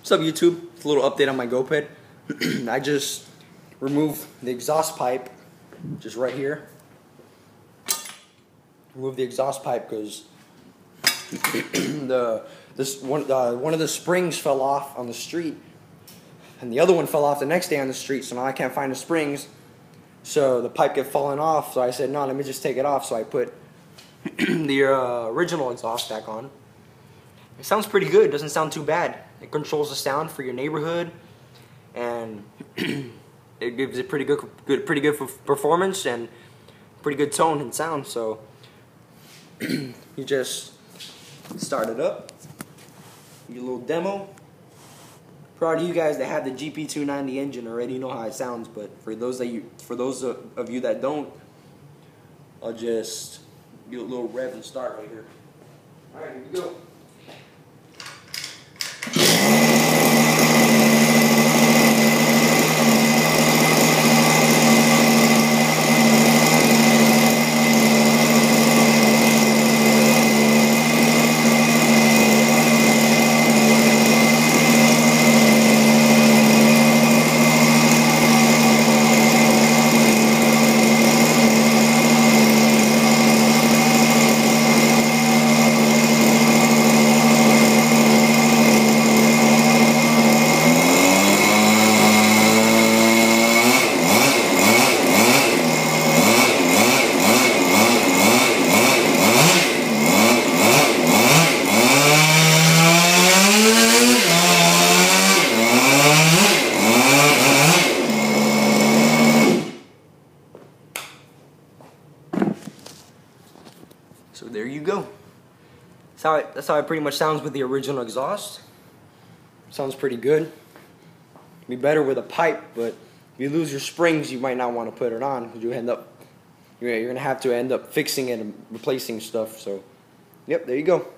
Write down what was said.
What's up, YouTube? It's a little update on my Go-ped. I just removed the exhaust pipe, just right here. Remove the exhaust pipe because one of the springs fell off on the street, and the other one fell off the next day on the street. So now I can't find the springs. So the pipe kept falling off. So I said, no, let me just take it off. So I put the original exhaust back on. It sounds pretty good. It doesn't sound too bad. It controls the sound for your neighborhood, and it gives it pretty good performance and pretty good tone and sound. So you just start it up. Your little demo. Proud of you guys that have the GP290 engine already know how it sounds, but for those of you that don't, I'll just do a little rev and start right here. All right, here we go. So there you go. That's how it pretty much sounds with the original exhaust. Sounds pretty good. Be better with a pipe, but if you lose your springs, you might not want to put it on because you're gonna have to end up fixing it and replacing stuff. So, yep, there you go.